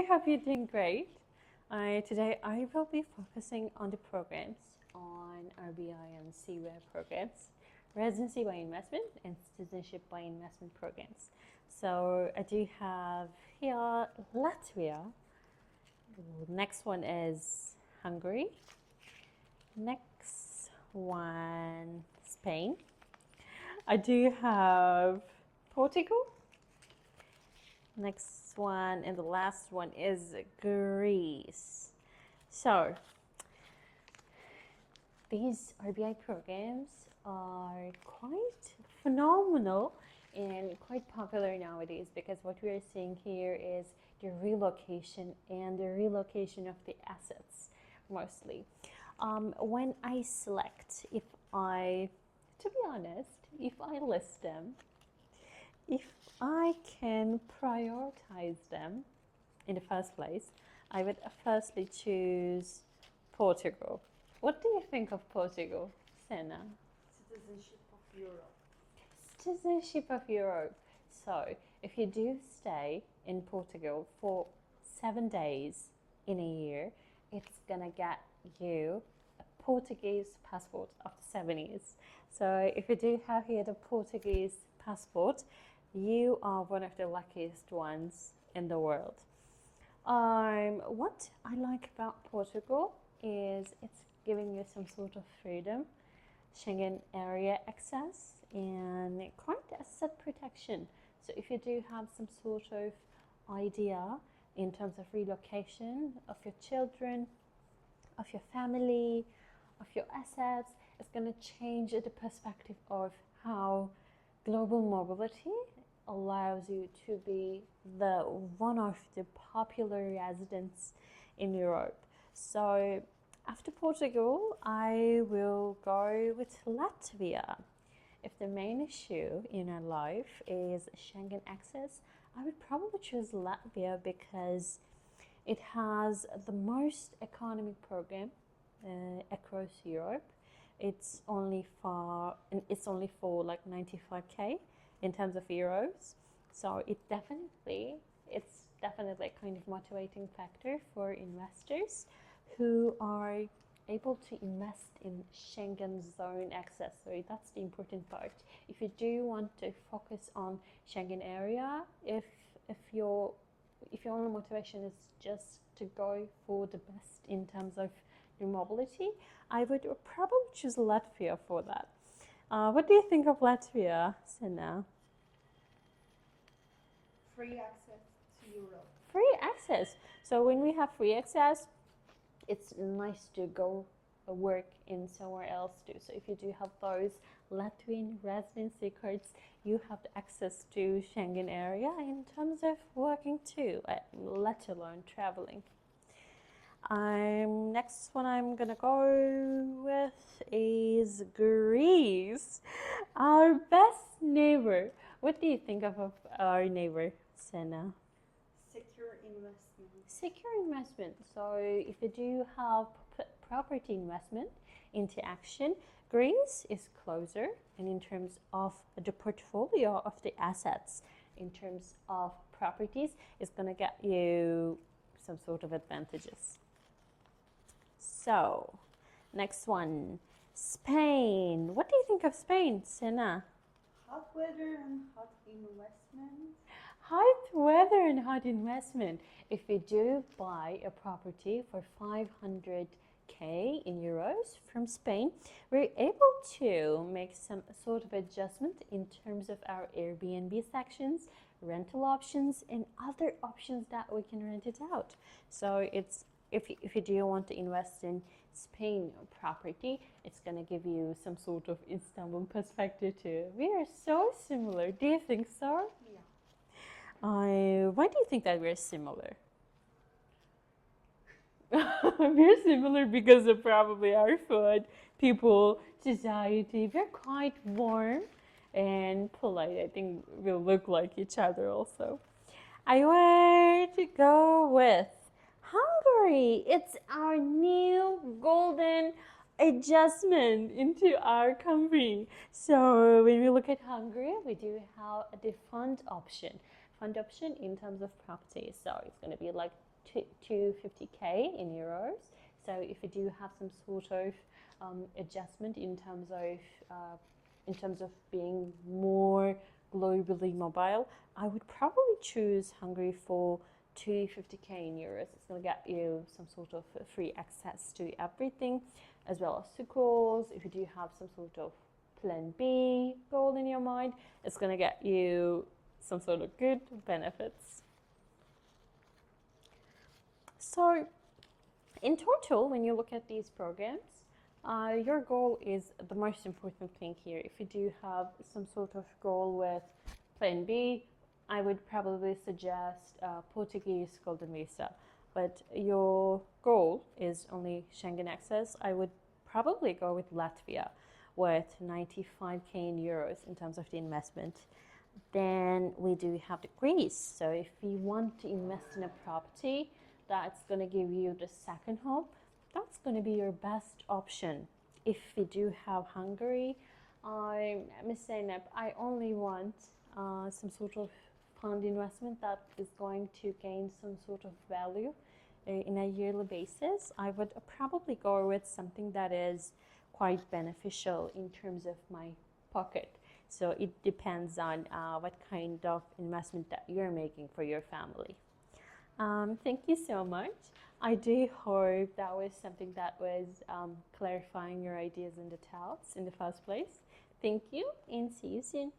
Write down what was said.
hope you're doing great. Today I will be focusing on the programs on RBI and CWare programs, residency by investment and citizenship by investment programs. So I do have here Latvia. Next one is Hungary. Next one, Spain. I do have Portugal. Next one and the last one is Greece. So these RBI programs are quite phenomenal and quite popular nowadays because what we are seeing here is the relocation and the relocation of the assets mostly. When I select, to be honest, if I list them, if I can prioritize them in the first place, I would firstly choose Portugal. What do you think of Portugal, Senna? Citizenship of Europe. Citizenship of Europe. So, if you do stay in Portugal for 7 days in a year, it's gonna get you a Portuguese passport after 7 years. So, if you do have here the Portuguese passport, you are one of the luckiest ones in the world. What I like about Portugal is it's giving you some sort of freedom, Schengen area access, and quite asset protection. So if you do have some sort of idea in terms of relocation of your children, of your family, of your assets, it's going to change the perspective of how global mobility allows you to be one of the popular residents in Europe. So after Portugal, I will go with Latvia. If the main issue in our life is Schengen access, I would probably choose Latvia because it has the most economic program across Europe. It's only for like 95k in terms of euros. So it's definitely a kind of motivating factor for investors who are able to invest in Schengen zone access. So that's the important part. If you do want to focus on Schengen area, if your only motivation is just to go for the best in terms of your mobility, I would probably choose Latvia for that. What do you think of Latvia, Senna? Free access to Europe. Free access. So when we have free access, it's nice to go work in somewhere else too. So if you do have those Latvian residency cards, you have the access to Schengen area in terms of working too, let alone traveling. Next one I'm gonna go with is Greece, our best neighbor. What do you think of our neighbor, Senna? Secure investment. Secure investment. So if you do have property investment into action, Greece is closer, and in terms of the portfolio of the assets, in terms of properties, it's gonna get you some sort of advantages. So, next one, Spain. What do you think of Spain, Senna? Hot weather and hot investment. Hot weather and hot investment. If we do buy a property for 500k in euros from Spain, we're able to make some sort of adjustment in terms of our Airbnb sections, rental options, and other options that we can rent it out. So it's if you do want to invest in Spain property, it's going to give you some sort of Istanbul perspective too. We are so similar. Do you think so? Yeah. Why do you think that we're similar? We're similar because of probably our food, people, society. We're quite warm and polite. I think we'll look like each other also. I want to go with Hungary. It's our new golden adjustment into our country. So when we look at Hungary, we do have the fund option in terms of property. So it's going to be like 250k in euros. So if you do have some sort of adjustment in terms of being more globally mobile, I would probably choose Hungary for 250k in euros. It's going to get you some sort of free access to everything, as well as schools. If you do have some sort of plan B goal in your mind, it's going to get you some sort of good benefits. So in total, when you look at these programs, your goal is the most important thing here. If you do have some sort of goal with plan B, I would probably suggest Portuguese Golden Visa. But your goal is only Schengen access, I would probably go with Latvia with 95k in euros in terms of the investment. Then we do have the Greece. So if you want to invest in a property that's going to give you the second home, that's going to be your best option. If we do have Hungary, Ms. Zeynep, I only want some sort of fund investment that is going to gain some sort of value in a yearly basis. I would probably go with something that is quite beneficial in terms of my pocket. So it depends on what kind of investment that you're making for your family. Thank you so much. I do hope that was something that was clarifying your ideas and the doubts in the first place. Thank you and see you soon.